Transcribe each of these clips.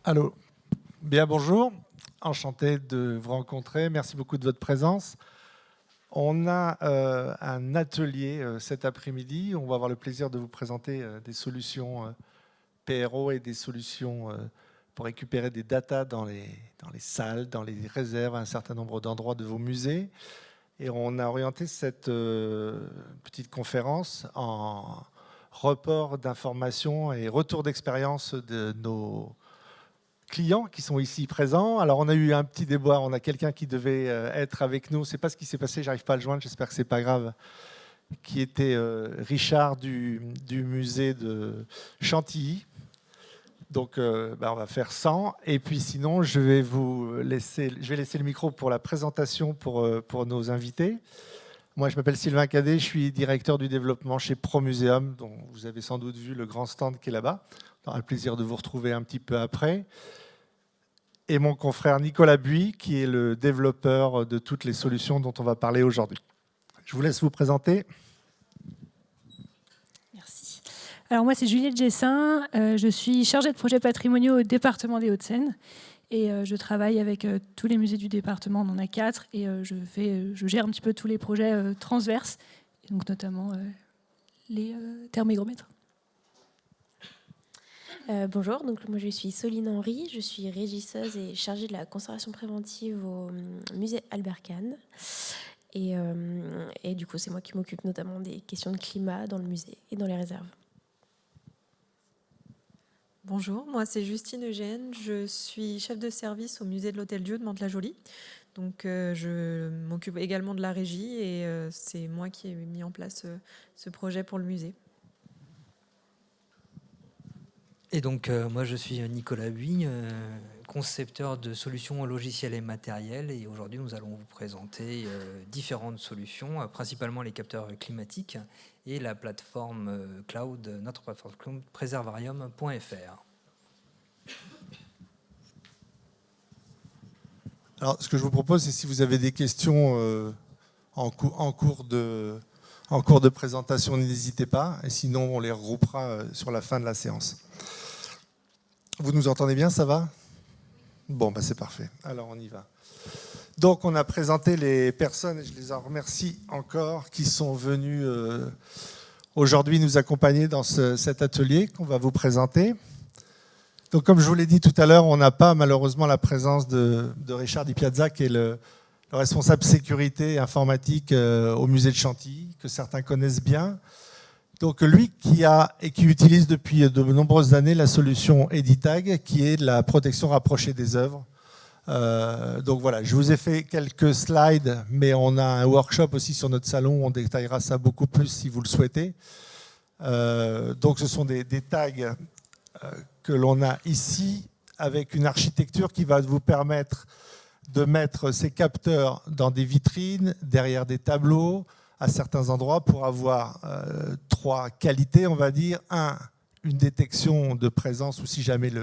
Allô, bien bonjour, enchanté de vous rencontrer, merci beaucoup de votre présence. On a un atelier cet après-midi, on va avoir le plaisir de vous présenter des solutions PRO et des solutions pour récupérer des datas dans les salles, dans les réserves, à un certain nombre d'endroits de vos musées. Et on a orienté cette petite conférence en report d'informations et retour d'expérience de nos clients qui sont ici présents. Alors on a eu un petit déboire, on a quelqu'un qui devait être avec nous, je ne sais pas ce qui s'est passé, j'arrive pas à le joindre, j'espère que c'est pas grave, qui était Richard du musée de Chantilly. Donc on va faire 100 et puis sinon je vais laisser le micro pour la présentation pour nos invités. Moi je m'appelle Sylvain Cadet, je suis directeur du développement chez Promuséum, dont vous avez sans doute vu le grand stand qui est là-bas. On aura le plaisir de vous retrouver un petit peu après. Et mon confrère Nicolas Buis, qui est le développeur de toutes les solutions dont on va parler aujourd'hui. Je vous laisse vous présenter. Merci. Alors moi, c'est Juliette Gessin. Je suis chargée de projets patrimoniaux au département des Hauts-de-Seine. Et je travaille avec tous les musées du département, on en a 4. Et je gère un petit peu tous les projets transverses, et donc notamment les thermohygromètres. Bonjour, donc moi je suis Soline Henry, je suis régisseuse et chargée de la conservation préventive au musée Albert Kahn. Et du coup, c'est moi qui m'occupe notamment des questions de climat dans le musée et dans les réserves. Bonjour, moi c'est Justine Eugène, je suis chef de service au musée de l'Hôtel-Dieu de Mantes-la-Jolie. Donc je m'occupe également de la régie et c'est moi qui ai mis en place ce projet pour le musée. Et donc, moi, je suis Nicolas Buis, concepteur de solutions logicielles et matérielles. Et aujourd'hui, nous allons vous présenter différentes solutions, principalement les capteurs climatiques et la plateforme cloud, notre plateforme cloud, preservarium.fr. Alors, ce que je vous propose, c'est si vous avez des questions en cours de présentation, n'hésitez pas. Et sinon, on les regroupera sur la fin de la séance. Vous nous entendez bien, ça va ? Bon, c'est parfait. Alors, on y va. Donc, on a présenté les personnes, et je les en remercie encore, qui sont venues aujourd'hui nous accompagner dans cet atelier qu'on va vous présenter. Donc, comme je vous l'ai dit tout à l'heure, on n'a pas malheureusement la présence de Richard Di Piazza, qui est le responsable sécurité informatique au musée de Chantilly, que certains connaissent bien. Donc lui qui utilise depuis de nombreuses années la solution Editag, qui est de la protection rapprochée des œuvres. Donc voilà, je vous ai fait quelques slides, mais on a un workshop aussi sur notre salon, on détaillera ça beaucoup plus si vous le souhaitez. Donc ce sont des tags que l'on a ici, avec une architecture qui va vous permettre de mettre ces capteurs dans des vitrines, derrière des tableaux, à certains endroits pour avoir 3 qualités, on va dire. Une détection de présence ou si jamais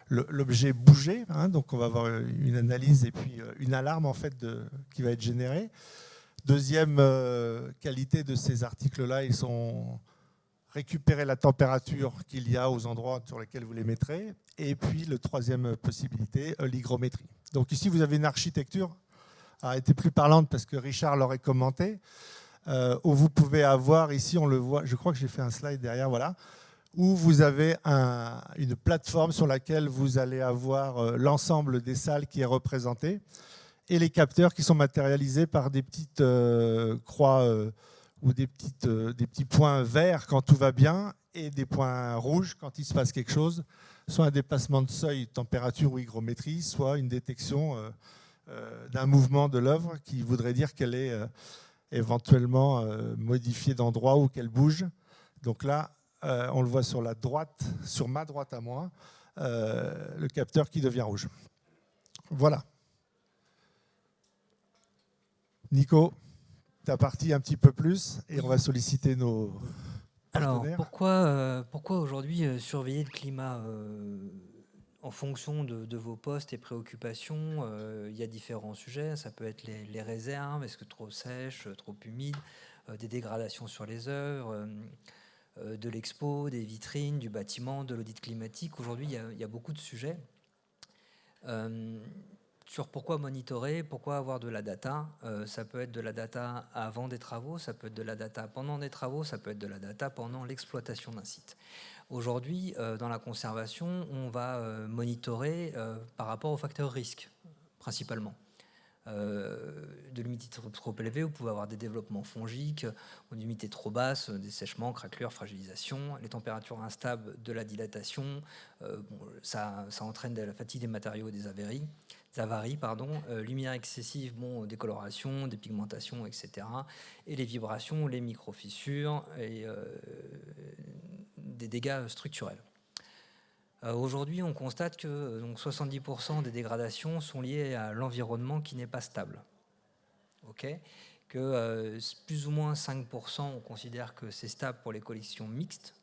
l'objet bougeait, hein, donc on va avoir une analyse et puis une alarme en fait qui va être générée. Deuxième qualité de ces articles-là, ils sont récupérer la température qu'il y a aux endroits sur lesquels vous les mettrez. Et puis, la troisième possibilité, l'hygrométrie. Donc ici, vous avez une architecture, elle était plus parlante parce que Richard l'aurait commenté, où vous pouvez avoir, ici on le voit, je crois que j'ai fait un slide derrière, voilà, où vous avez une plateforme sur laquelle vous allez avoir l'ensemble des salles qui est représenté et les capteurs qui sont matérialisés par des petites croix ou des petits points verts quand tout va bien et des points rouges quand il se passe quelque chose, soit un dépassement de seuil, température ou hygrométrie, soit une détection d'un mouvement de l'œuvre qui voudrait dire qu'elle est éventuellement modifiée d'endroit ou qu'elle bouge. Donc là, on le voit sur la droite, sur ma droite à moi, le capteur qui devient rouge. Voilà. Nico, ta partie un petit peu plus et on va solliciter nos partenaires. Alors, pourquoi aujourd'hui surveiller le climat en fonction de vos postes et préoccupations? Il y a différents sujets. Ça peut être les réserves, est-ce que trop sèche, trop humide, des dégradations sur les œuvres, de l'expo, des vitrines, du bâtiment, de l'audit climatique. Aujourd'hui, il y a beaucoup de sujets. Sur pourquoi monitorer, pourquoi avoir de la data. Ça peut être de la data avant des travaux, ça peut être de la data pendant des travaux, ça peut être de la data pendant l'exploitation d'un site. Aujourd'hui, dans la conservation, on va monitorer par rapport aux facteurs risques, principalement. De l'humidité trop élevée, vous pouvez avoir des développements fongiques, ou d'humidité trop basse, des sèchements, craquelures, fragilisation, les températures instables, de la dilatation, ça entraîne de la fatigue des matériaux et des avaries, lumière excessive, décoloration, dépigmentation, etc. Et les vibrations, les micro-fissures et des dégâts structurels. Aujourd'hui, on constate que 70% des dégradations sont liées à l'environnement qui n'est pas stable. Que plus ou moins 5%, on considère que c'est stable pour les collections mixtes.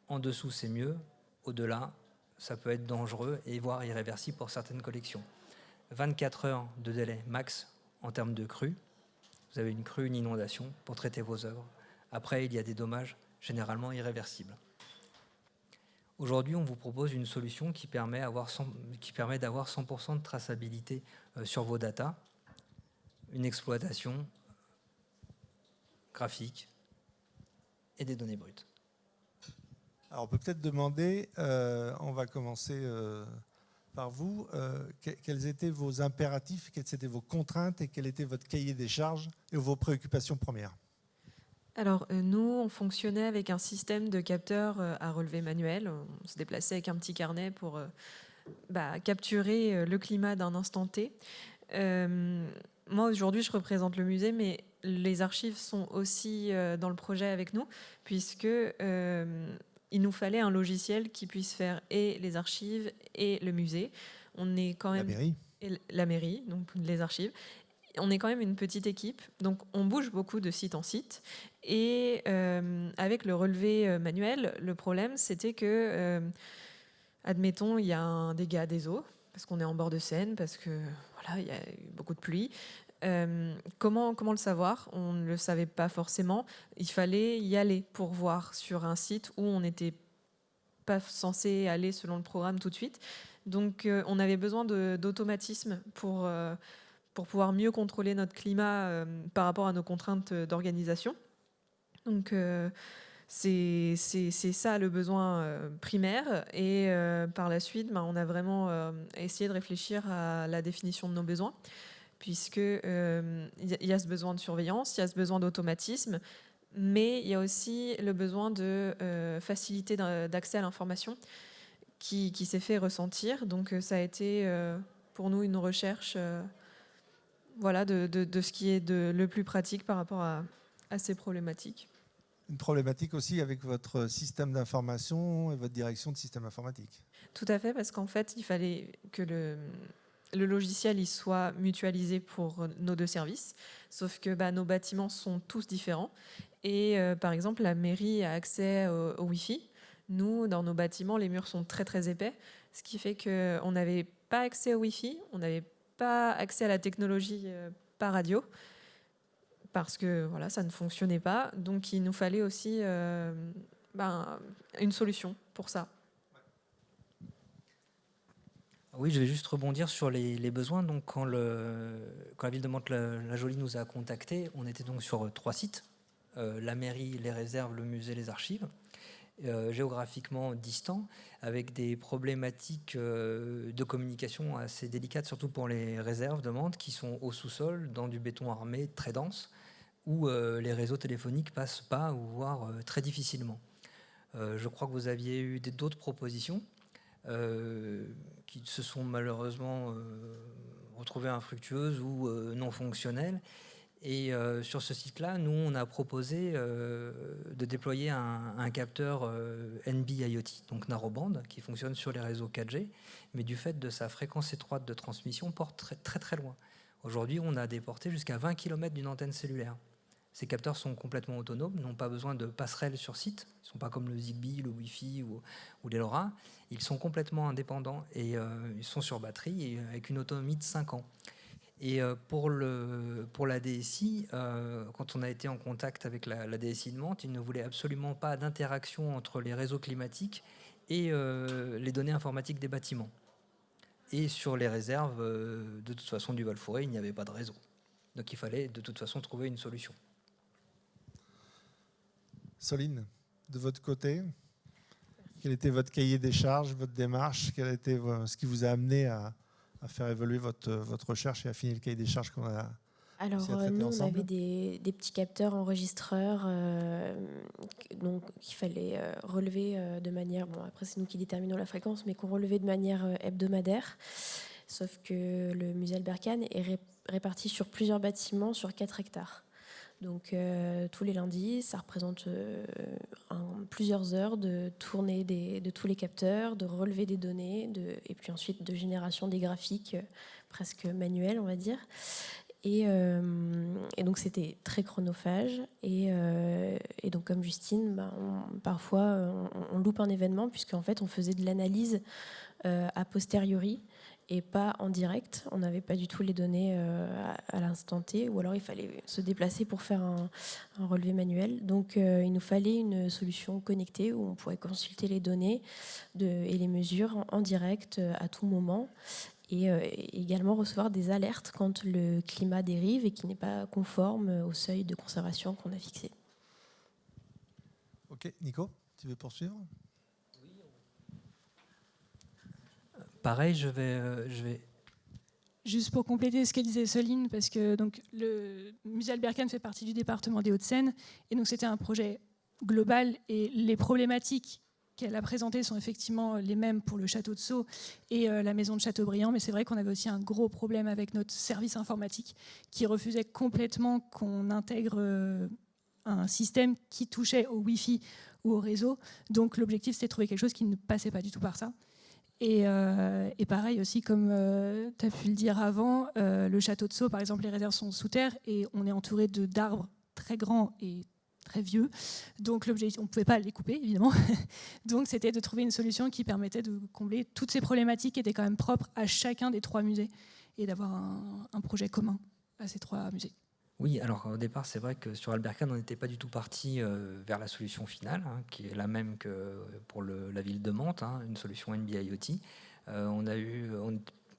En dessous, c'est mieux. Au-delà, ça peut être dangereux et voire irréversible pour certaines collections. 24 heures de délai max en termes de crue. Vous avez une crue, une inondation pour traiter vos œuvres. Après, il y a des dommages généralement irréversibles. Aujourd'hui, on vous propose une solution qui permet d'avoir 100% de traçabilité sur vos datas, une exploitation graphique et des données brutes. Alors, on peut peut-être demander, on va commencer par vous, quels étaient vos impératifs, quelles étaient vos contraintes et quel était votre cahier des charges et vos préoccupations premières? Alors, nous, on fonctionnait avec un système de capteurs à relevé manuel. On se déplaçait avec un petit carnet pour capturer le climat d'un instant T. Moi, aujourd'hui, je représente le musée, mais les archives sont aussi dans le projet avec nous, puisque il nous fallait un logiciel qui puisse faire et les archives et le musée. On est quand même... La mairie. Et la mairie, donc les archives. On est quand même une petite équipe, donc on bouge beaucoup de site en site. Et avec le relevé manuel, le problème, c'était que, admettons, il y a un dégât des eaux, parce qu'on est en bord de Seine, parce que voilà, il y a eu beaucoup de pluie. Comment le savoir? On ne le savait pas forcément. Il fallait y aller pour voir sur un site où on n'était pas censé aller selon le programme tout de suite. Donc on avait besoin d'automatisme pour pouvoir mieux contrôler notre climat par rapport à nos contraintes d'organisation. Donc c'est ça le besoin primaire. Et par la suite, on a vraiment essayé de réfléchir à la définition de nos besoins, puisque il y a ce besoin de surveillance, il y a ce besoin d'automatisme, mais il y a aussi le besoin de facilité d'accès à l'information qui s'est fait ressentir. Donc ça a été pour nous une recherche de ce qui est le plus pratique par rapport à ces problématiques. Une problématique aussi avec votre système d'information et votre direction de système informatique. Tout à fait, parce qu'en fait, il fallait que le logiciel il soit mutualisé pour nos deux services, sauf que nos bâtiments sont tous différents. Et par exemple, la mairie a accès au Wi-Fi. Nous, dans nos bâtiments, les murs sont très très épais, ce qui fait qu'on n'avait pas accès au Wi-Fi, on n'avait pas accès à la technologie par radio, parce que voilà, ça ne fonctionnait pas. Donc il nous fallait aussi une solution pour ça. Oui, je vais juste rebondir sur les besoins. Donc, quand la ville de Mantes-la-Jolie nous a contactés, on était donc sur 3 sites, la mairie, les réserves, le musée, les archives, géographiquement distants, avec des problématiques de communication assez délicates, surtout pour les réserves de Mantes, qui sont au sous-sol, dans du béton armé très dense, où les réseaux téléphoniques passent pas, ou voire très difficilement. Je crois que vous aviez eu d'autres propositions qui se sont malheureusement retrouvées infructueuses ou non fonctionnelles. Et sur ce site-là, nous, on a proposé de déployer un capteur NB-IoT, donc narrowband, qui fonctionne sur les réseaux 4G, mais du fait de sa fréquence étroite de transmission, porte très très, très loin. Aujourd'hui, on a des portées jusqu'à 20 km d'une antenne cellulaire. Ces capteurs sont complètement autonomes, n'ont pas besoin de passerelles sur site. Ils ne sont pas comme le Zigbee, le Wi-Fi ou les LoRa. Ils sont complètement indépendants et ils sont sur batterie et avec une autonomie de 5 ans. Et pour la DSI, quand on a été en contact avec la DSI de Mantes, ils ne voulaient absolument pas d'interaction entre les réseaux climatiques et les données informatiques des bâtiments. Et sur les réserves, de toute façon, du Val-Fouré, il n'y avait pas de réseau. Donc il fallait de toute façon trouver une solution. Soline, de votre côté, quel était votre cahier des charges, votre démarche? Quel était ce qui vous a amené à faire évoluer votre recherche et à finir le cahier des charges qu'on a Alors, réussi à traiter nous, on ensemble? avait des petits capteurs enregistreurs donc, qu'il fallait relever de manière... Bon, après, c'est nous qui déterminons la fréquence, mais qu'on relevait de manière hebdomadaire. Sauf que le musée Albert Kahn est réparti sur plusieurs bâtiments sur 4 hectares. Donc, tous les lundis, ça représente plusieurs heures de tournée de tous les capteurs, de relever des données, et puis ensuite de génération des graphiques presque manuels, on va dire. Et donc c'était très chronophage. Et donc comme Justine, parfois on loupe un événement puisqu'en fait on faisait de l'analyse a posteriori et pas en direct. On n'avait pas du tout les données à l'instant T, ou alors il fallait se déplacer pour faire un relevé manuel. Donc il nous fallait une solution connectée où on pourrait consulter les données et les mesures en direct à tout moment. Et également recevoir des alertes quand le climat dérive et qui n'est pas conforme au seuil de conservation qu'on a fixé. Ok, Nico, tu veux poursuivre? Pareil, je vais... Juste pour compléter ce que disait Soline, parce que donc, le musée Albert Kahn fait partie du département des Hauts-de-Seine, et donc c'était un projet global, et les problématiques qu'elle a présentées sont effectivement les mêmes pour le château de Sceaux et la maison de Châteaubriand, mais c'est vrai qu'on avait aussi un gros problème avec notre service informatique qui refusait complètement qu'on intègre un système qui touchait au Wi-Fi ou au réseau. Donc l'objectif, c'était de trouver quelque chose qui ne passait pas du tout par ça. Et pareil aussi, comme tu as pu le dire avant, le château de Sceaux, par exemple, les réserves sont sous terre et on est entouré d'arbres très grands et très vieux. Donc l'objectif, on ne pouvait pas les couper, évidemment. Donc c'était de trouver une solution qui permettait de combler toutes ces problématiques qui étaient quand même propres à chacun des 3 musées et d'avoir un projet commun à ces 3 musées. Oui, alors au départ, c'est vrai que sur Albert Kahn, on n'était pas du tout parti vers la solution finale, qui est la même que pour la ville de Mantes, une solution NB-IoT.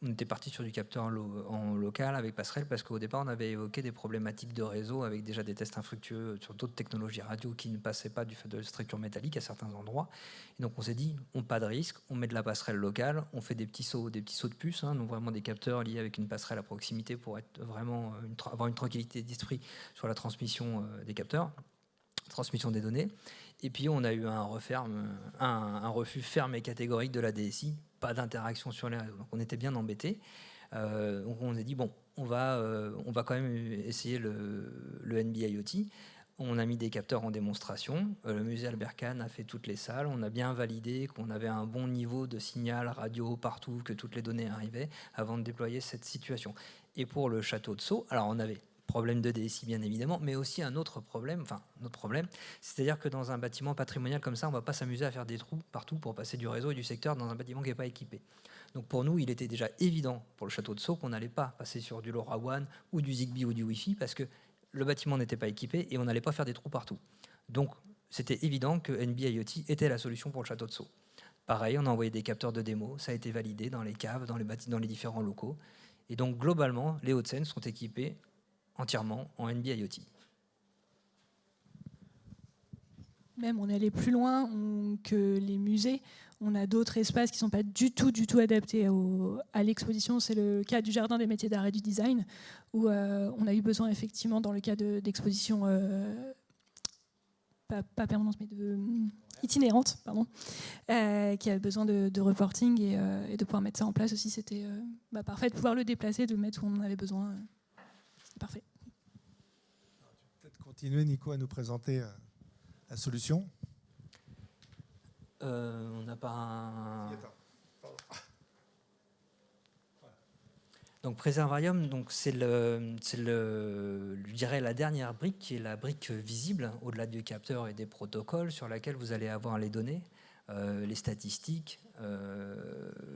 On était parti sur du capteur en local avec Passerelle parce qu'au départ, on avait évoqué des problématiques de réseau avec déjà des tests infructueux sur d'autres technologies radio qui ne passaient pas du fait de structure métallique à certains endroits. Et donc on s'est dit, pas de risque, on met de la passerelle locale, on fait des petits sauts de puce, donc vraiment des capteurs liés avec une passerelle à proximité pour être vraiment avoir une tranquillité d'esprit sur la transmission des capteurs, transmission des données. Et puis on a eu un refus ferme et catégorique de la DSI, pas d'interaction sur les réseaux. Donc on était bien embêtés. Donc on s'est dit, bon, on va quand même essayer le NB-IoT. On a mis des capteurs en démonstration. Le musée Albert Kahn a fait toutes les salles. On a bien validé qu'on avait un bon niveau de signal radio partout, que toutes les données arrivaient avant de déployer cette situation. Et pour le château de Sceaux, alors on avait problème de DSI bien évidemment, mais aussi un autre problème, c'est-à-dire que dans un bâtiment patrimonial comme ça, on ne va pas s'amuser à faire des trous partout pour passer du réseau et du secteur dans un bâtiment qui n'est pas équipé. Donc pour nous, il était déjà évident pour le château de Sceaux qu'on n'allait pas passer sur du LoRaWAN ou du Zigbee ou du Wi-Fi parce que le bâtiment n'était pas équipé et on n'allait pas faire des trous partout. Donc c'était évident que NB-IoT était la solution pour le château de Sceaux. Pareil, on a envoyé des capteurs de démo, ça a été validé dans les caves, dans les différents locaux. Et donc globalement, les Hauts-de-Seine sont équipés entièrement en NB-IoT. Même on est allé plus loin que les musées. On a d'autres espaces qui ne sont pas du tout adaptés à l'exposition. C'est le cas du Jardin des métiers d'art et du design, où on a eu besoin effectivement, dans le cas d'expositions pas permanentes, mais itinérantes, qui avait besoin de reporting et de pouvoir mettre ça en place aussi. C'était parfait de pouvoir le déplacer, de le mettre où on en avait besoin. C'était parfait. Tu peux peut-être continuer, Nico, à nous présenter la solution. On n'a pas un... Donc Préservarium, donc c'est je dirais la dernière brique qui est la brique visible au-delà du capteur et des protocoles sur laquelle vous allez avoir les données, les statistiques,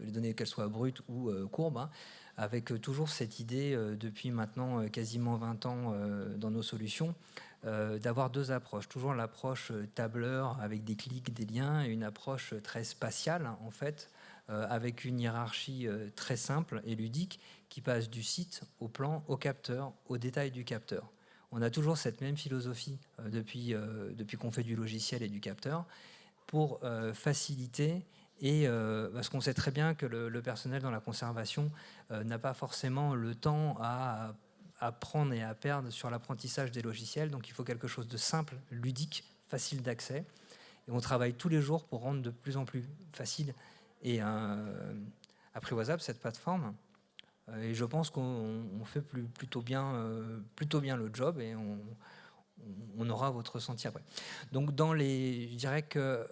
les données qu'elles soient brutes ou courbes, avec toujours cette idée depuis maintenant quasiment 20 ans dans nos solutions d'avoir 2 approches. Toujours l'approche tableur avec des clics, des liens, et une approche très spatiale en fait, avec une hiérarchie très simple et ludique qui passe du site au plan, au capteur, au détail du capteur. On a toujours cette même philosophie depuis qu'on fait du logiciel et du capteur pour faciliter parce qu'on sait très bien que le personnel dans la conservation n'a pas forcément le temps à prendre et à perdre sur l'apprentissage des logiciels. Donc il faut quelque chose de simple, ludique, facile d'accès. Et on travaille tous les jours pour rendre de plus en plus facile et apprivoisable cette plateforme. Et je pense qu'on fait plutôt bien le job et on aura votre ressenti après. Donc je dirais que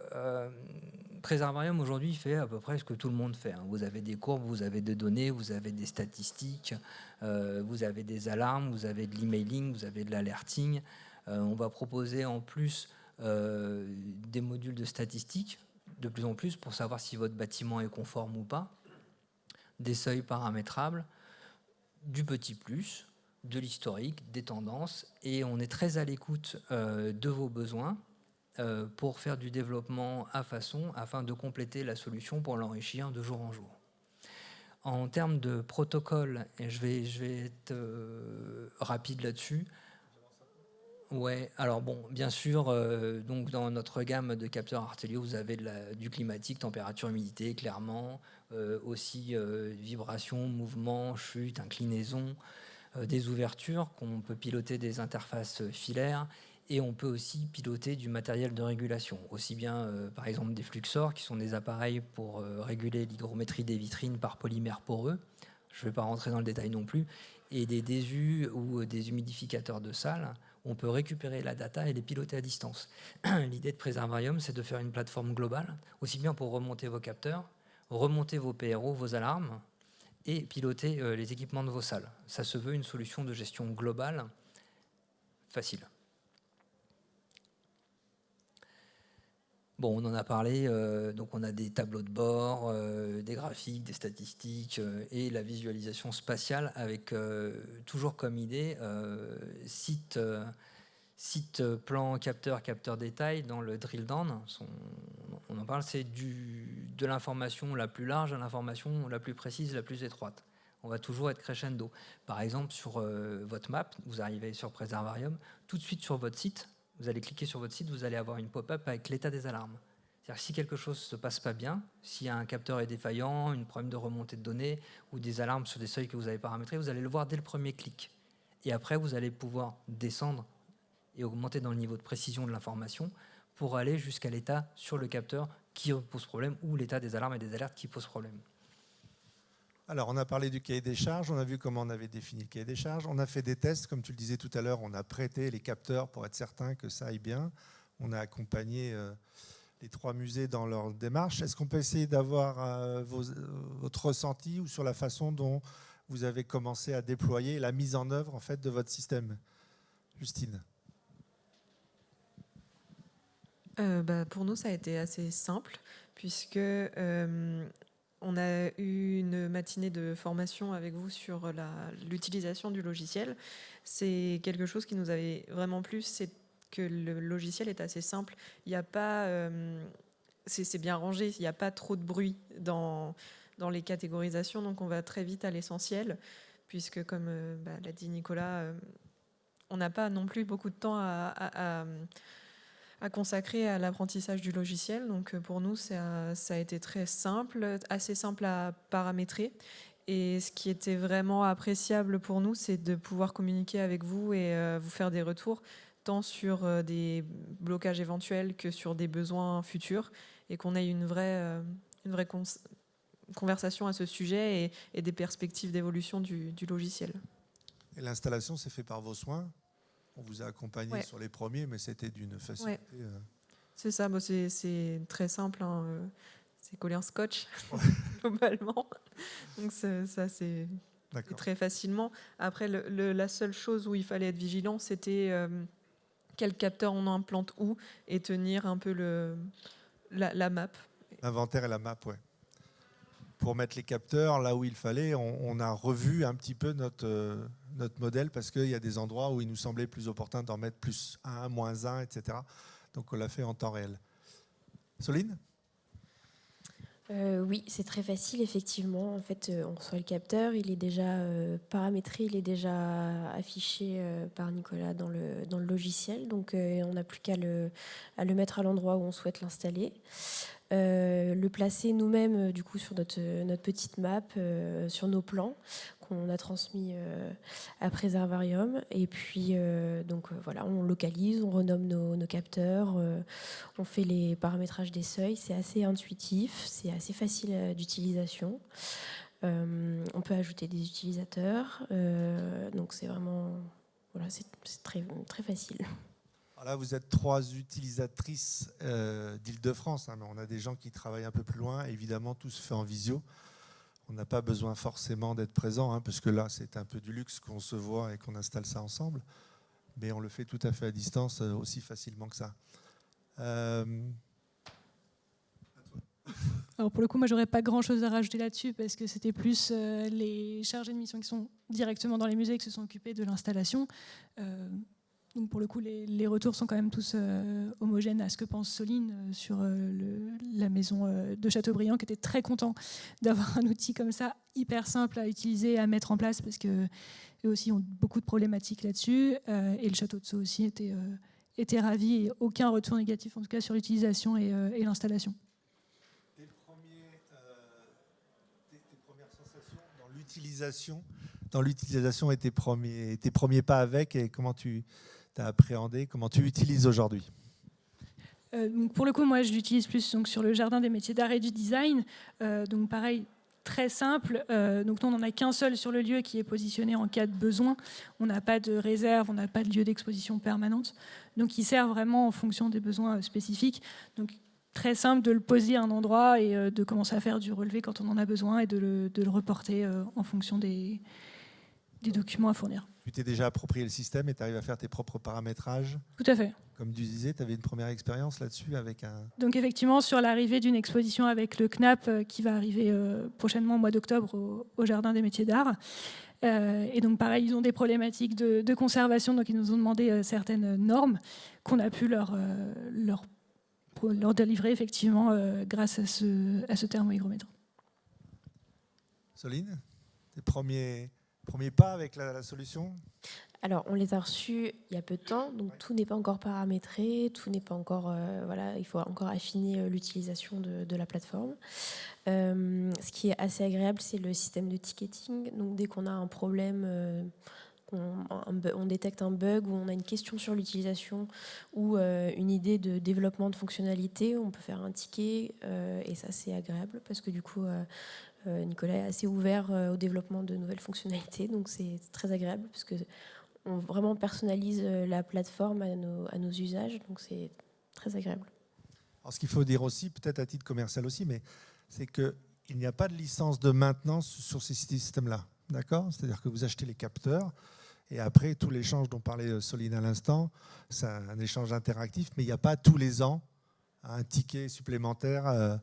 Préservarium aujourd'hui fait à peu près ce que tout le monde fait. Vous avez des courbes, vous avez des données, vous avez des statistiques, vous avez des alarmes, vous avez de l'emailing, vous avez de l'alerting. On va proposer en plus des modules de statistiques de plus en plus pour savoir si votre bâtiment est conforme ou pas, des seuils paramétrables, du petit plus, de l'historique, des tendances, et on est très à l'écoute de vos besoins pour faire du développement à façon afin de compléter la solution pour l'enrichir de jour en jour. En termes de protocole, et je vais être rapide là-dessus. Ouais, alors bon, bien sûr, donc dans notre gamme de capteurs Artelio, vous avez du climatique, température, humidité, clairement, aussi vibration, mouvement, chute, inclinaison, des ouvertures qu'on peut piloter des interfaces filaires et on peut aussi piloter du matériel de régulation, aussi bien par exemple des fluxors qui sont des appareils pour réguler l'hygrométrie des vitrines par polymère poreux, je ne vais pas rentrer dans le détail non plus, et des désus ou des humidificateurs de salle. On peut récupérer la data et les piloter à distance. L'idée de Préservarium, c'est de faire une plateforme globale, aussi bien pour remonter vos capteurs, remonter vos PRO, vos alarmes, et piloter les équipements de vos salles. Ça se veut une solution de gestion globale, facile. Bon, on en a parlé, donc on a des tableaux de bord, des graphiques, des statistiques et la visualisation spatiale avec toujours comme idée site, plan, capteur, capteur détail dans le drill down. On en parle, c'est de l'information la plus large à l'information la plus précise, la plus étroite. On va toujours être crescendo. Par exemple, sur votre map, vous arrivez sur Préservarium, tout de suite sur votre site, vous allez cliquer sur votre site, vous allez avoir une pop-up avec l'état des alarmes. C'est-à-dire que si quelque chose ne se passe pas bien, si un capteur est défaillant, un problème de remontée de données ou des alarmes sur des seuils que vous avez paramétrés, vous allez le voir dès le premier clic. Et après, vous allez pouvoir descendre et augmenter dans le niveau de précision de l'information pour aller jusqu'à l'état sur le capteur qui pose problème ou l'état des alarmes et des alertes qui posent problème. Alors, on a parlé du cahier des charges, on a vu comment on avait défini le cahier des charges, on a fait des tests, comme tu le disais tout à l'heure, on a prêté les capteurs pour être certain que ça aille bien, on a accompagné les 3 musées dans leur démarche. Est-ce qu'on peut essayer d'avoir votre ressenti ou sur la façon dont vous avez commencé à déployer la mise en œuvre en fait, de votre système? Justine. Pour nous, ça a été assez simple, puisque on a eu une matinée de formation avec vous sur l'utilisation du logiciel. C'est quelque chose qui nous avait vraiment plu, c'est que le logiciel est assez simple. Il n'y a pas, c'est bien rangé, il n'y a pas trop de bruit dans les catégorisations, donc on va très vite à l'essentiel, puisque comme l'a dit Nicolas, on n'a pas non plus beaucoup de temps à consacrer à l'apprentissage du logiciel. Donc pour nous, ça a été très simple, assez simple à paramétrer. Et ce qui était vraiment appréciable pour nous, c'est de pouvoir communiquer avec vous et vous faire des retours, tant sur des blocages éventuels que sur des besoins futurs, et qu'on ait une vraie conversation à ce sujet et des perspectives d'évolution du logiciel. Et l'installation s'est faite par vos soins? On vous a accompagné sur les premiers, mais c'était d'une facilité. Ouais. C'est ça, c'est très simple. C'est collé en scotch, globalement. Donc ça, c'est très facilement. Après, la seule chose où il fallait être vigilant, c'était quel capteur on implante où et tenir un peu la map. L'inventaire et la map, oui. Pour mettre les capteurs là où il fallait, on a revu un petit peu notre modèle parce qu'il y a des endroits où il nous semblait plus opportun d'en mettre plus 1, moins 1, etc. Donc on l'a fait en temps réel. Soline ? Oui, c'est très facile, effectivement. En fait, on reçoit le capteur, il est déjà paramétré, il est déjà affiché par Nicolas dans le logiciel. Donc, on n'a plus à le mettre à l'endroit où on souhaite l'installer. Le placer nous-mêmes, du coup, sur notre petite map, sur nos plans qu'on a transmis à Préservarium. Et puis, voilà, on localise, on renomme nos capteurs, on fait les paramétrages des seuils. C'est assez intuitif, c'est assez facile d'utilisation. On peut ajouter des utilisateurs. Donc, c'est vraiment... Voilà, c'est très, très facile. Alors là, vous êtes 3 utilisatrices d'Île-de-France, hein, mais on a des gens qui travaillent un peu plus loin. Évidemment, tout se fait en visio. On n'a pas besoin forcément d'être présent, hein, parce que là, c'est un peu du luxe qu'on se voit et qu'on installe ça ensemble. Mais on le fait tout à fait à distance, aussi facilement que ça. Alors pour le coup, moi, j'aurais pas grand-chose à rajouter là-dessus parce que c'était plus les chargés de mission qui sont directement dans les musées qui se sont occupés de l'installation. Donc pour le coup, les retours sont quand même tous homogènes à ce que pense Soline sur la maison de Châteaubriand, qui était très content d'avoir un outil comme ça, hyper simple à utiliser, à mettre en place, parce qu'eux aussi ont beaucoup de problématiques là-dessus. Et le Château de Sceaux aussi était ravi, et aucun retour négatif, en tout cas, sur l'utilisation et l'installation. Tes premières sensations dans l'utilisation et tes premiers pas avec, et comment tu as appréhendé, comment tu utilises aujourd'hui? Donc pour le coup, moi, je l'utilise plus donc, sur le jardin des métiers d'art et du design. Donc pareil, très simple. Donc nous, on n'en a qu'un seul sur le lieu qui est positionné en cas de besoin. On n'a pas de réserve, on n'a pas de lieu d'exposition permanente. Donc il sert vraiment en fonction des besoins spécifiques. Donc très simple de le poser à un endroit et de commencer à faire du relevé quand on en a besoin et de le reporter en fonction des documents à fournir. Tu t'es déjà approprié le système et tu arrives à faire tes propres paramétrages? Tout à fait. Comme tu disais, tu avais une première expérience là-dessus avec un... Donc effectivement, sur l'arrivée d'une exposition avec le CNAP qui va arriver prochainement au mois d'octobre au Jardin des métiers d'art. Et donc pareil, ils ont des problématiques de conservation, donc ils nous ont demandé certaines normes qu'on a pu leur délivrer effectivement grâce à ce thermohygromètre. Soline, tes premiers pas avec la solution? Alors, on les a reçus il y a peu de temps, donc tout n'est pas encore paramétré, tout n'est pas encore... il faut encore affiner l'utilisation de la plateforme. Ce qui est assez agréable, c'est le système de ticketing. Donc, dès qu'on a un problème, on détecte un bug ou on a une question sur l'utilisation ou une idée de développement de fonctionnalité, on peut faire un ticket et ça, c'est agréable parce que du coup... Nicolas est assez ouvert au développement de nouvelles fonctionnalités, donc c'est très agréable parce qu'on vraiment personnalise la plateforme à nos usages, donc c'est très agréable. Alors, ce qu'il faut dire aussi, peut-être à titre commercial aussi, mais c'est qu'il n'y a pas de licence de maintenance sur ces systèmes-là. D'accord? C'est-à-dire que vous achetez les capteurs et après, tout l'échange dont parlait Soline à l'instant, c'est un échange interactif, mais il n'y a pas tous les ans un ticket supplémentaire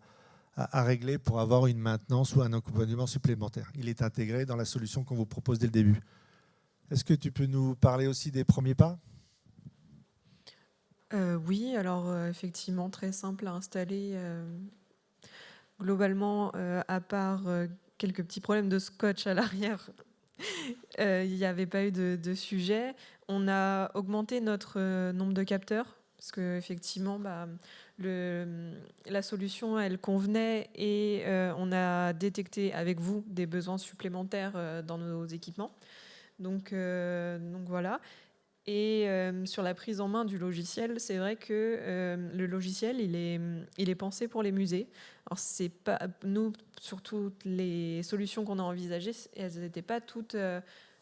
à régler pour avoir une maintenance ou un accompagnement supplémentaire. Il est intégré dans la solution qu'on vous propose dès le début. Est-ce que tu peux nous parler aussi des premiers pas? Oui, alors effectivement, très simple à installer. Globalement, à part quelques petits problèmes de scotch à l'arrière, il n'y avait pas eu de sujet. On a augmenté notre nombre de capteurs, parce qu'effectivement, la solution, elle convenait et on a détecté avec vous des besoins supplémentaires dans nos équipements. Donc voilà. Et sur la prise en main du logiciel, c'est vrai que le logiciel, il est pensé pour les musées. Alors, c'est pas, nous, sur toutes les solutions qu'on a envisagées, elles n'étaient pas toutes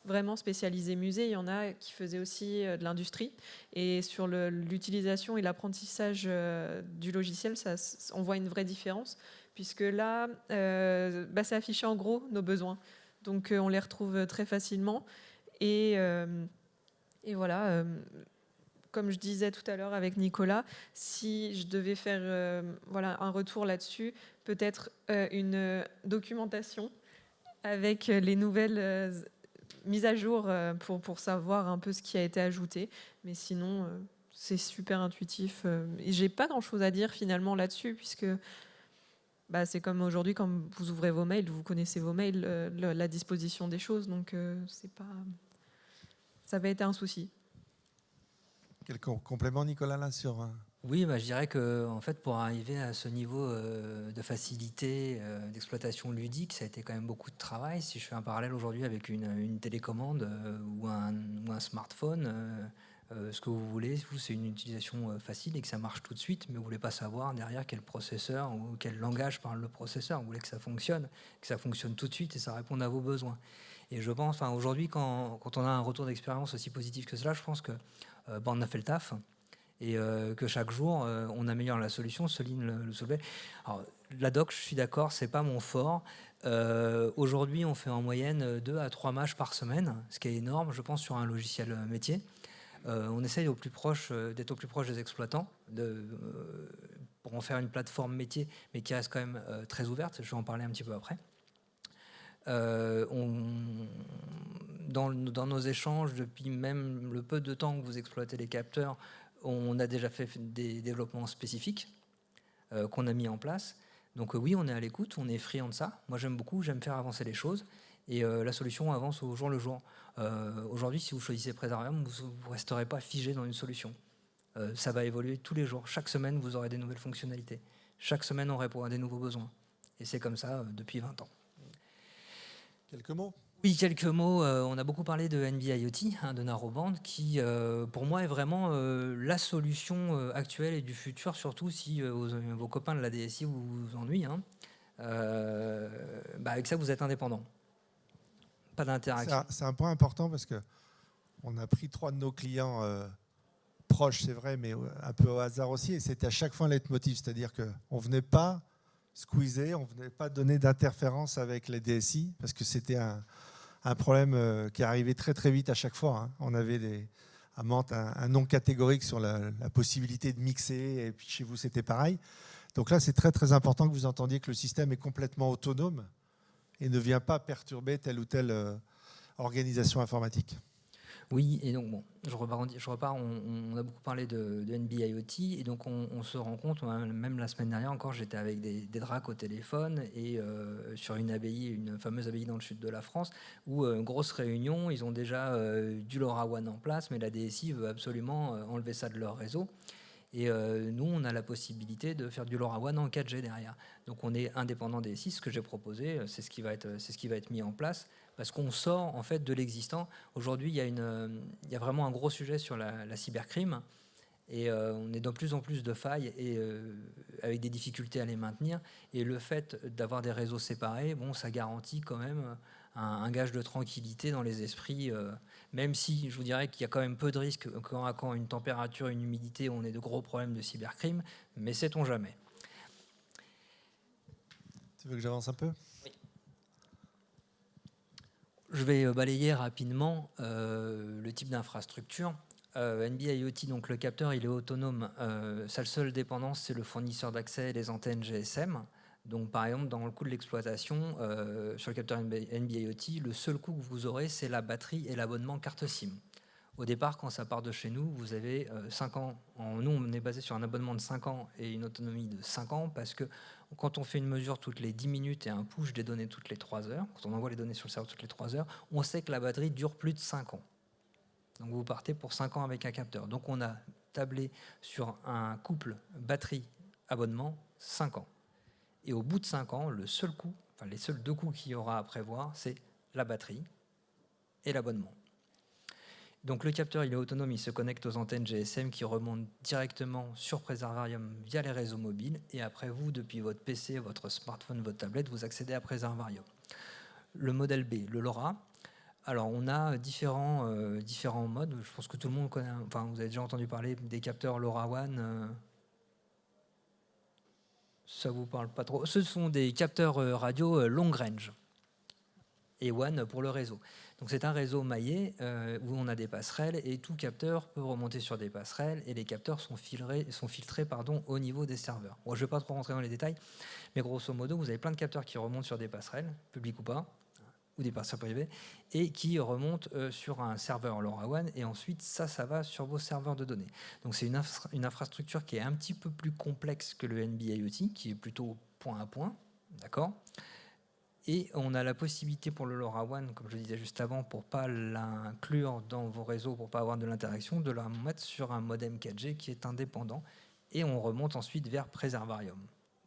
vraiment spécialisées musées. Il y en a qui faisaient aussi de l'industrie. Et sur l'utilisation et l'apprentissage du logiciel, on voit une vraie différence, puisque là, c'est affiché en gros nos besoins. Donc, on les retrouve très facilement. Et voilà, comme je disais tout à l'heure avec Nicolas, si je devais faire un retour là-dessus, peut-être une documentation avec les nouvelles mises à jour pour savoir un peu ce qui a été ajouté. Mais sinon, c'est super intuitif. Et j'ai pas grand-chose à dire finalement là-dessus, puisque c'est comme aujourd'hui, quand vous ouvrez vos mails, vous connaissez vos mails, la disposition des choses, donc ça va être un souci. Quel complément, Nicolas, là, sur... Oui, je dirais que en fait, pour arriver à ce niveau de facilité d'exploitation ludique, ça a été quand même beaucoup de travail. Si je fais un parallèle aujourd'hui avec une télécommande ou un smartphone, ce que vous voulez, c'est une utilisation facile et que ça marche tout de suite, mais vous ne voulez pas savoir derrière quel processeur ou quel langage parle le processeur. Vous voulez que ça fonctionne tout de suite et ça réponde à vos besoins. Et je pense, aujourd'hui, quand on a un retour d'expérience aussi positif que cela, je pense que on a fait le taf. Et que chaque jour, on améliore la solution. Céline le soulevait. Alors, la doc, je suis d'accord, c'est pas mon fort. Aujourd'hui, on fait en moyenne 2 à 3 matchs par semaine, ce qui est énorme, je pense, sur un logiciel métier. On essaye d'être au plus proche des exploitants, pour en faire une plateforme métier, mais qui reste quand même très ouverte. Je vais en parler un petit peu après. Dans nos échanges, depuis même le peu de temps que vous exploitez les capteurs, on a déjà fait des développements spécifiques qu'on a mis en place. Donc oui, on est à l'écoute, on est friand de ça. Moi, j'aime faire avancer les choses. Et la solution avance au jour le jour. Aujourd'hui, si vous choisissez Presarium, vous ne resterez pas figé dans une solution. Ça va évoluer tous les jours. Chaque semaine, vous aurez des nouvelles fonctionnalités. Chaque semaine, on répond à des nouveaux besoins. Et c'est comme ça depuis 20 ans. Quelques mots ? Oui, quelques mots. On a beaucoup parlé de NB-IoT, de Narrowband, qui, pour moi, est vraiment la solution actuelle et du futur, surtout si vos copains de la DSI vous ennuient. Avec ça, vous êtes indépendant. Pas d'interaction. C'est un point important parce qu'on a pris 3 de nos clients proches, c'est vrai, mais un peu au hasard aussi, et c'était à chaque fois un leitmotiv, c'est-à-dire qu'on ne venait pas squeezer, on ne venait pas donner d'interférence avec les DSI, parce que c'était un problème qui arrivait très très vite à chaque fois. On avait à Mantes un non catégorique sur la possibilité de mixer, et puis chez vous c'était pareil. Donc là c'est très très important que vous entendiez que le système est complètement autonome et ne vient pas perturber telle ou telle organisation informatique. Oui, et donc je repars, on a beaucoup parlé de NB-IoT, et donc on se rend compte, même la semaine dernière encore, j'étais avec des DRAC au téléphone, et sur une fameuse abbaye dans le sud de la France, où grosse réunion, ils ont déjà du LoRaWAN en place, mais la DSI veut absolument enlever ça de leur réseau. Et nous, on a la possibilité de faire du LoRaWAN en 4G derrière. Donc on est indépendant DSI. Ce que j'ai proposé, c'est ce qui va être mis en place, parce qu'on sort en fait de l'existant. Aujourd'hui, il y a vraiment un gros sujet sur la cybercrime, et on est de plus en plus de failles et avec des difficultés à les maintenir. Et le fait d'avoir des réseaux séparés, ça garantit quand même un gage de tranquillité dans les esprits, même si je vous dirais qu'il y a quand même peu de risques quand une température, une humidité, on ait de gros problèmes de cybercrime, mais sait-on jamais. Tu veux que j'avance un peu ? Oui. Je vais balayer rapidement le type d'infrastructure. NB-IoT, donc le capteur, il est autonome. Sa seule dépendance, c'est le fournisseur d'accès et les antennes GSM. Donc, par exemple, dans le coût de l'exploitation, sur le capteur NB-IoT, le seul coût que vous aurez, c'est la batterie et l'abonnement carte SIM. Au départ, quand ça part de chez nous, vous avez 5 ans. Nous, on est basé sur un abonnement de 5 ans et une autonomie de 5 ans, parce que quand on fait une mesure toutes les 10 minutes et un push des données toutes les 3 heures, quand on envoie les données sur le serveur toutes les 3 heures, on sait que la batterie dure plus de 5 ans. Donc, vous partez pour 5 ans avec un capteur. Donc, on a tablé sur un couple batterie-abonnement 5 ans. Et au bout de 5 ans, les seuls 2 coûts qu'il y aura à prévoir, c'est la batterie et l'abonnement. Donc le capteur, il est autonome, il se connecte aux antennes GSM qui remontent directement sur Presarvarium via les réseaux mobiles. Et après, vous, depuis votre PC, votre smartphone, votre tablette, vous accédez à Presarvarium. Le modèle B, le LoRa. Alors, on a différents modes. Je pense que tout le monde connaît. Enfin, vous avez déjà entendu parler des capteurs LoRaWAN. Ça vous parle pas trop. Ce sont des capteurs radio long range et WAN pour le réseau. Donc c'est un réseau maillé où on a des passerelles, et tout capteur peut remonter sur des passerelles, et les capteurs sont filtrés au niveau des serveurs. Bon, je ne vais pas trop rentrer dans les détails, mais grosso modo, vous avez plein de capteurs qui remontent sur des passerelles, publiques ou pas, ou des passerelles privées, et qui remontent sur un serveur LoRaWAN, et ensuite ça va sur vos serveurs de données. Donc c'est une infrastructure qui est un petit peu plus complexe que le NB-IoT, qui est plutôt point à point, d'accord ? Et on a la possibilité pour le LoRaWAN, comme je le disais juste avant, pour ne pas l'inclure dans vos réseaux, pour ne pas avoir de l'interaction, de la mettre sur un modem 4G qui est indépendant. Et on remonte ensuite vers Preservarium.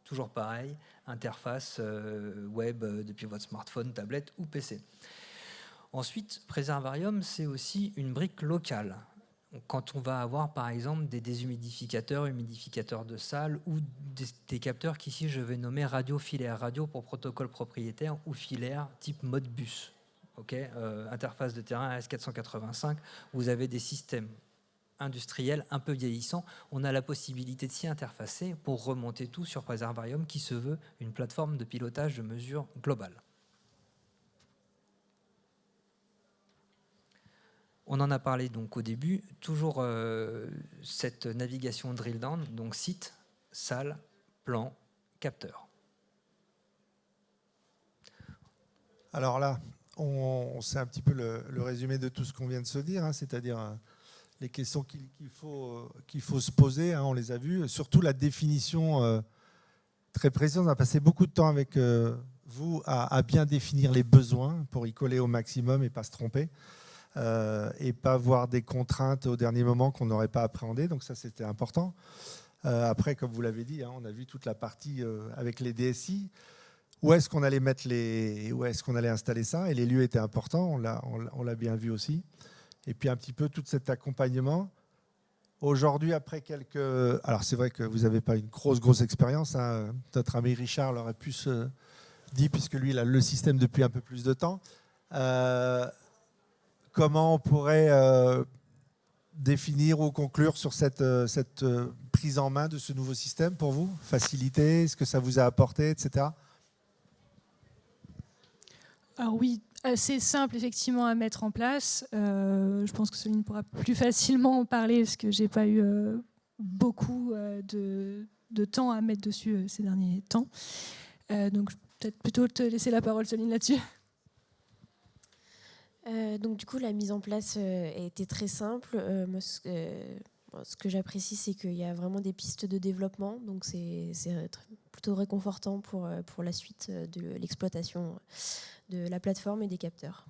Toujours pareil, interface web depuis votre smartphone, tablette ou PC. Ensuite, Preservarium, c'est aussi une brique locale. Quand on va avoir, par exemple, des déshumidificateurs, humidificateurs de salle ou des capteurs qu'ici, je vais nommer radio-filaire, radio pour protocole propriétaire ou filaire type Modbus. Okay, interface de terrain AS485, vous avez des systèmes industriels un peu vieillissants. On a la possibilité de s'y interfacer pour remonter tout sur Preservarium qui se veut une plateforme de pilotage de mesure globale. On en a parlé donc au début, toujours cette navigation drill down, donc site, salle, plan, capteur. Alors là, on sait un petit peu le résumé de tout ce qu'on vient de se dire, hein, c'est-à-dire les questions qu'il faut se poser, hein, on les a vues, surtout la définition très précise. On a passé beaucoup de temps avec vous à bien définir les besoins pour y coller au maximum et pas se tromper. Et pas voir des contraintes au dernier moment qu'on n'aurait pas appréhendées. Donc ça, c'était important. Après, comme vous l'avez dit, hein, on a vu toute la partie avec les DSI. Où est-ce qu'on allait installer ça? Et les lieux étaient importants, on l'a bien vu aussi. Et puis un petit peu tout cet accompagnement. Aujourd'hui, après quelques... Alors c'est vrai que vous n'avez pas une grosse expérience. Hein. Notre ami Richard l'aurait pu se dire, puisque lui, il a le système depuis un peu plus de temps. Comment on pourrait définir ou conclure sur cette prise en main de ce nouveau système pour vous? Faciliter, ce que ça vous a apporté, etc. Alors oui, assez simple effectivement à mettre en place. Je pense que Soline pourra plus facilement en parler parce que j'ai pas eu beaucoup de temps à mettre dessus ces derniers temps. Donc peut-être plutôt te laisser la parole, Soline, là-dessus. Donc du coup, la mise en place a été très simple. Moi, ce que j'apprécie, c'est qu'il y a vraiment des pistes de développement. Donc c'est plutôt réconfortant pour la suite de l'exploitation de la plateforme et des capteurs.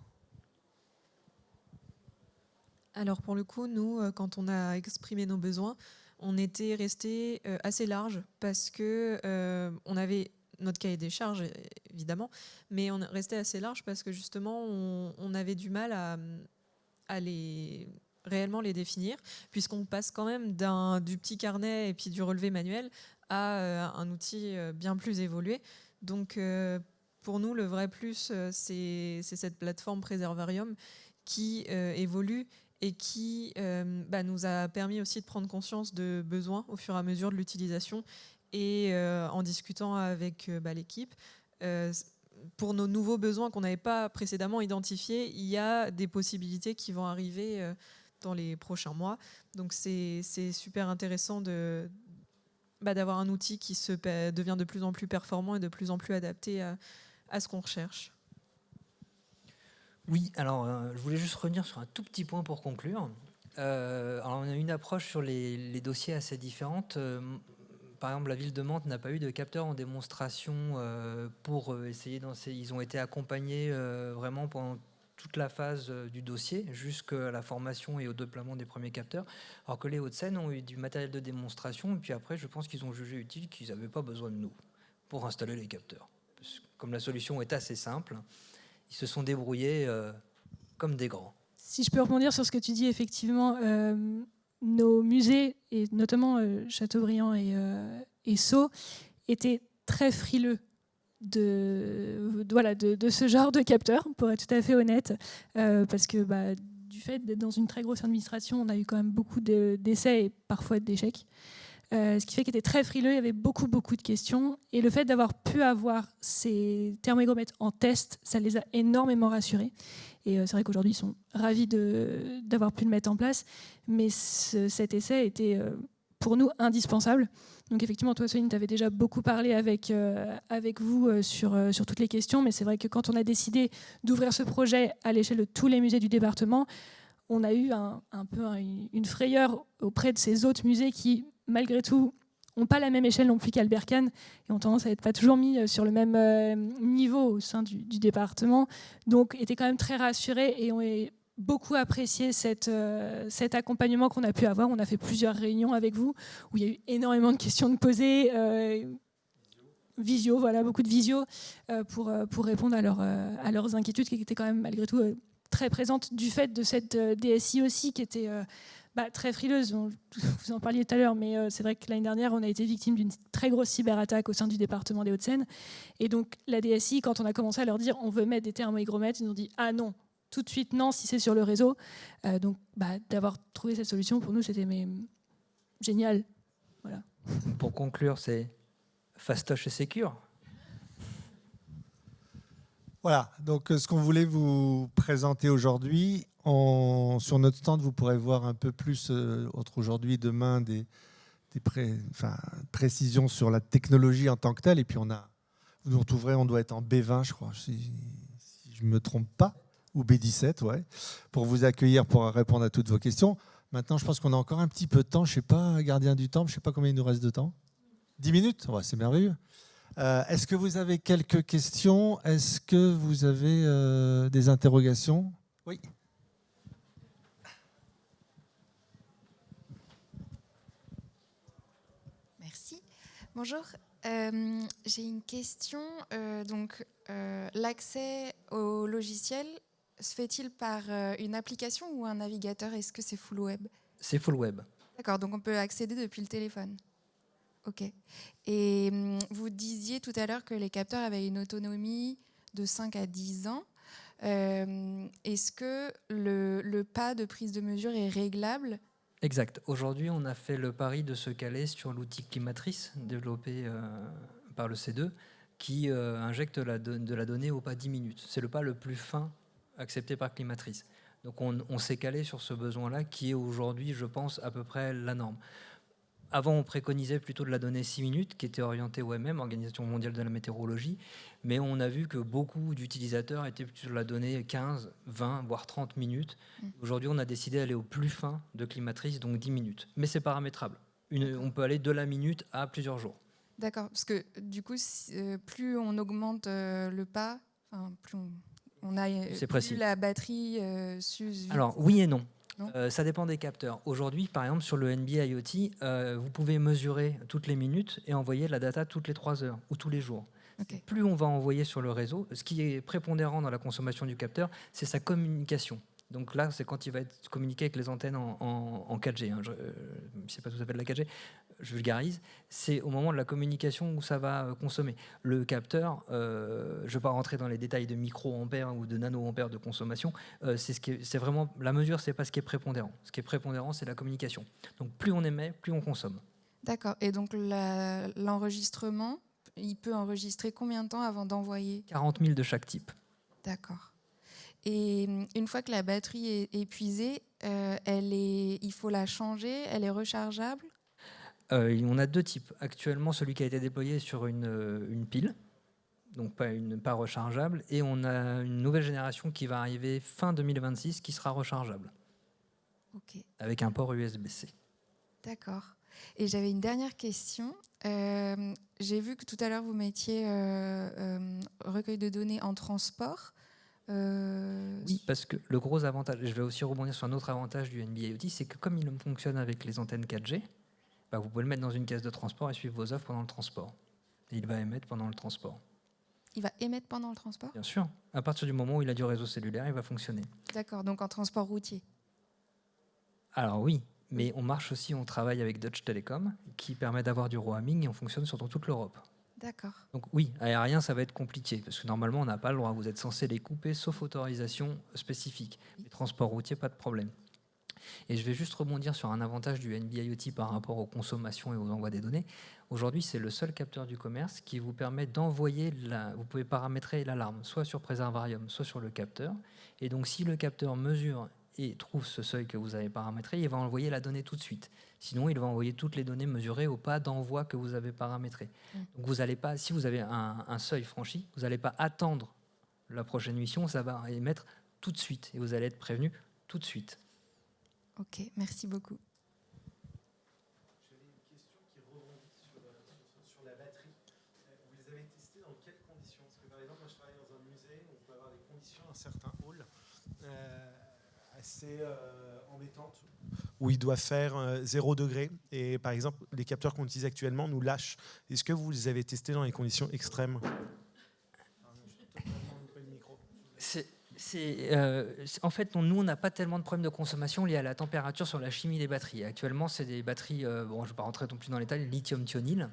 Alors pour le coup, nous, quand on a exprimé nos besoins, on était resté assez large parce que on avait notre cahier des charges, évidemment, mais on restait assez large parce que justement, on avait du mal à réellement les définir, puisqu'on passe quand même du petit carnet et puis du relevé manuel à un outil bien plus évolué. Donc, pour nous, le vrai plus, c'est cette plateforme Preservarium qui évolue et qui nous a permis aussi de prendre conscience de besoins au fur et à mesure de l'utilisation. Et en discutant avec l'équipe, pour nos nouveaux besoins qu'on n'avait pas précédemment identifiés, il y a des possibilités qui vont arriver dans les prochains mois. Donc c'est super intéressant d'avoir un outil qui devient de plus en plus performant et de plus en plus adapté à ce qu'on recherche. Oui, alors je voulais juste revenir sur un tout petit point pour conclure. Alors on a une approche sur les dossiers assez différente. Par exemple, la ville de Mantes n'a pas eu de capteur en démonstration pour essayer ils ont été accompagnés vraiment pendant toute la phase du dossier, jusqu'à la formation et au déploiement des premiers capteurs, alors que les Hauts-de-Seine ont eu du matériel de démonstration, et puis après, je pense qu'ils ont jugé utile qu'ils n'avaient pas besoin de nous pour installer les capteurs. Parce que comme la solution est assez simple, ils se sont débrouillés comme des grands. Si je peux rebondir sur ce que tu dis, effectivement, nos musées, et notamment Chateaubriand et Sceaux, étaient très frileux de ce genre de capteur, pour être tout à fait honnête, parce que du fait d'être dans une très grosse administration, on a eu quand même beaucoup d'essais et parfois d'échecs. Ce qui fait qu'ils étaient très frileux, il y avait beaucoup de questions. Et le fait d'avoir pu avoir ces thermohygromètres en test, ça les a énormément rassurés. Et c'est vrai qu'aujourd'hui, ils sont ravis d'avoir pu le mettre en place. Mais cet essai était pour nous indispensable. Donc effectivement, toi, Soline, tu avais déjà beaucoup parlé avec vous sur toutes les questions. Mais c'est vrai que quand on a décidé d'ouvrir ce projet à l'échelle de tous les musées du département, on a eu un peu une frayeur auprès de ces autres musées qui, malgré tout, n'ont pas la même échelle non plus qu'Albert Kahn et ont tendance à être pas toujours mis sur le même niveau au sein du département. Donc, étaient quand même très rassurés et ont beaucoup apprécié cet accompagnement qu'on a pu avoir. On a fait plusieurs réunions avec vous où il y a eu énormément de questions de poser. Visio, voilà, beaucoup de visio pour répondre à leurs inquiétudes qui étaient quand même malgré tout très présentes du fait de cette DSI aussi qui était très frileuse. Vous en parliez tout à l'heure, mais c'est vrai que l'année dernière, on a été victime d'une très grosse cyberattaque au sein du département des Hauts-de-Seine. Et donc la DSI, quand on a commencé à leur dire on veut mettre des thermohygromètres, ils nous ont dit ah non, tout de suite non si c'est sur le réseau. Donc d'avoir trouvé cette solution, pour nous, c'était génial. Voilà. Pour conclure, c'est fastoche et sécure. Voilà, donc ce qu'on voulait vous présenter aujourd'hui, sur notre stand, vous pourrez voir un peu plus, entre aujourd'hui et demain, des précisions sur la technologie en tant que telle. Et puis vous nous retrouverez, on doit être en B20, je crois, si je ne me trompe pas, ou B17, ouais, pour vous accueillir, pour répondre à toutes vos questions. Maintenant, je pense qu'on a encore un petit peu de temps. Je ne sais pas, gardien du temps, je ne sais pas combien il nous reste de temps. 10 minutes, ouais, c'est merveilleux. Est-ce que vous avez quelques questions? Est-ce que vous avez des interrogations? Oui. Merci. Bonjour. J'ai une question. L'accès au logiciel se fait-il par une application ou un navigateur? Est-ce que c'est full web? C'est full web. D'accord, donc on peut accéder depuis le téléphone. Ok. Et vous disiez tout à l'heure que les capteurs avaient une autonomie de 5 à 10 ans. Est-ce que le pas de prise de mesure est réglable? Exact. Aujourd'hui, on a fait le pari de se caler sur l'outil Climatrice développé par le C2 qui injecte de la donnée au pas 10 minutes. C'est le pas le plus fin accepté par Climatrice. Donc on s'est calé sur ce besoin-là qui est aujourd'hui, je pense, à peu près la norme. Avant, on préconisait plutôt de la donnée 6 minutes, qui était orientée OMM, Organisation mondiale de la météorologie, mais on a vu que beaucoup d'utilisateurs étaient sur la donnée 15, 20, voire 30 minutes. Aujourd'hui, on a décidé d'aller au plus fin de Climatrice, donc 10 minutes. Mais c'est paramétrable. On peut aller de la minute à plusieurs jours. D'accord, parce que du coup, plus on augmente le pas, plus on a plus la batterie s'use vite. Alors, oui et non. Ça dépend des capteurs. Aujourd'hui, par exemple, sur le NB IoT, vous pouvez mesurer toutes les minutes et envoyer la data toutes les 3 heures ou tous les jours. Okay. Plus on va envoyer sur le réseau, ce qui est prépondérant dans la consommation du capteur, c'est sa communication. Donc là, c'est quand il va être communiqué avec les antennes en 4G. C'est pas tout à fait de la 4G, je vulgarise. C'est au moment de la communication où ça va consommer. Le capteur, je ne vais pas rentrer dans les détails de micro-ampères ou de nano-ampères de consommation. C'est vraiment la mesure, c'est pas ce qui est prépondérant. Ce qui est prépondérant, c'est la communication. Donc plus on émet, plus on consomme. D'accord. Et donc l'enregistrement, il peut enregistrer combien de temps avant d'envoyer? 40 000 de chaque type. D'accord. Et une fois que la batterie est épuisée, il faut la changer, elle est rechargeable? On a 2 types. Actuellement, celui qui a été déployé sur une pile, donc pas rechargeable, et on a une nouvelle génération qui va arriver fin 2026 qui sera rechargeable. Okay. Avec un port USB-C. D'accord. Et j'avais une dernière question. J'ai vu que tout à l'heure vous mettiez recueil de données en transport. Oui, parce que le gros avantage, je vais aussi rebondir sur un autre avantage du NB IoT, c'est que comme il fonctionne avec les antennes 4G, vous pouvez le mettre dans une caisse de transport et suivre vos offres pendant le transport. Et il va émettre pendant le transport. Il va émettre pendant le transport? Bien sûr. À partir du moment où il a du réseau cellulaire, il va fonctionner. D'accord, donc en transport routier? Alors oui, mais on travaille avec Deutsche Telekom qui permet d'avoir du roaming et on fonctionne sur toute l'Europe. D'accord. Donc oui, aérien, ça va être compliqué, parce que normalement, on n'a pas le droit. Vous êtes censé les couper, sauf autorisation spécifique. Les transports routiers, pas de problème. Et je vais juste rebondir sur un avantage du NB IoT par rapport aux consommations et aux envois des données. Aujourd'hui, c'est le seul capteur du commerce qui vous permet d'envoyer, vous pouvez paramétrer l'alarme, soit sur Preservarium, soit sur le capteur. Et donc, si le capteur mesure et trouve ce seuil que vous avez paramétré, il va envoyer la donnée tout de suite. Sinon, il va envoyer toutes les données mesurées au pas d'envoi que vous avez paramétré. Donc, vous n'allez pas, si vous avez un seuil franchi, vous n'allez pas attendre la prochaine mission, ça va émettre tout de suite et vous allez être prévenu tout de suite. Ok, merci beaucoup. J'avais une question qui rebondit sur un certain hall assez embêtante où il doit faire 0 degré. Et par exemple, les capteurs qu'on utilise actuellement nous lâchent. Est-ce que vous les avez testés dans les conditions extrêmes? En fait, nous, on n'a pas tellement de problèmes de consommation liés à la température sur la chimie des batteries. Actuellement, c'est des batteries, je ne vais pas rentrer non plus dans les détails, lithium-thionyle,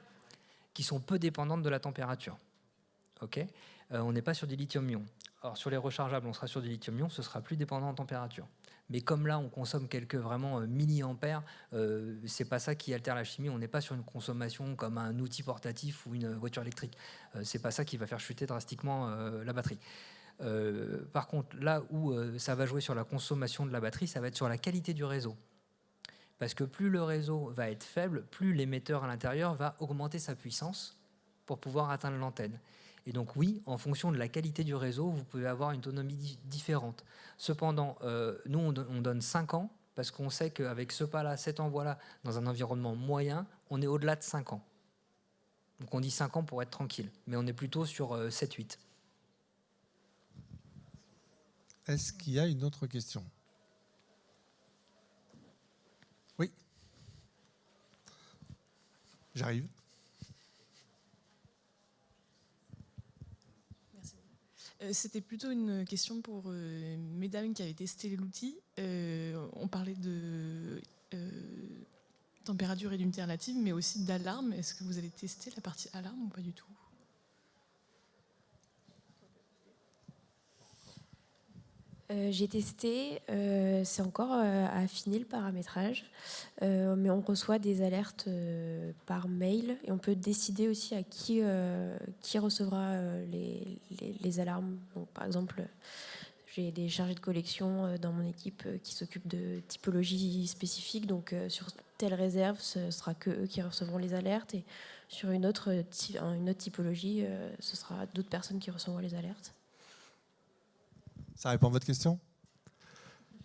qui sont peu dépendantes de la température. Okay, on n'est pas sur du lithium-ion. Alors, sur les rechargeables, on sera sur du lithium-ion, ce sera plus dépendant en température. Mais comme là, on consomme quelques vraiment milliampères, c'est pas ça qui altère la chimie. On n'est pas sur une consommation comme un outil portatif ou une voiture électrique. C'est pas ça qui va faire chuter drastiquement la batterie. Par contre, là où ça va jouer sur la consommation de la batterie, ça va être sur la qualité du réseau. Parce que plus le réseau va être faible, plus l'émetteur à l'intérieur va augmenter sa puissance pour pouvoir atteindre l'antenne. Et donc oui, en fonction de la qualité du réseau, vous pouvez avoir une autonomie différente. Cependant, nous, on donne 5 ans, parce qu'on sait qu'avec ce pas-là, cet envoi-là, dans un environnement moyen, on est au-delà de 5 ans. Donc on dit 5 ans pour être tranquille, mais on est plutôt sur 7-8. Est-ce qu'il y a une autre question? Oui. J'arrive. Merci. C'était plutôt une question pour mesdames qui avaient testé l'outil. On parlait de température et d'unité relative, mais aussi d'alarme. Est-ce que vous avez testé la partie alarme ou pas du tout? J'ai testé, c'est encore à affiner le paramétrage, mais on reçoit des alertes par mail et on peut décider aussi à qui recevra les alarmes. Donc, par exemple, j'ai des chargés de collection dans mon équipe qui s'occupent de typologies spécifiques, donc sur telle réserve, ce sera que eux qui recevront les alertes, et sur une autre typologie, ce sera d'autres personnes qui recevront les alertes. Ça répond à votre question?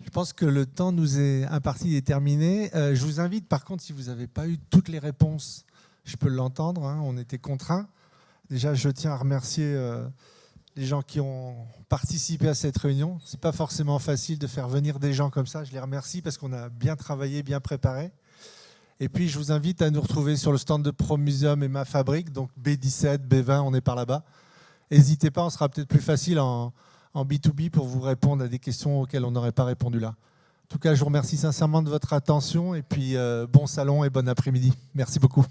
Je pense que le temps nous est imparti et terminé. Je vous invite, par contre, si vous n'avez pas eu toutes les réponses, je peux l'entendre, hein, on était contraints. Déjà, je tiens à remercier les gens qui ont participé à cette réunion. Ce n'est pas forcément facile de faire venir des gens comme ça. Je les remercie parce qu'on a bien travaillé, bien préparé. Et puis, je vous invite à nous retrouver sur le stand de Promuseum et Ma Fabrique, donc B17, B20, on est par là-bas. N'hésitez pas, on sera peut-être plus facile en B2B pour vous répondre à des questions auxquelles on n'aurait pas répondu là. En tout cas, je vous remercie sincèrement de votre attention et puis bon salon et bon après-midi. Merci beaucoup.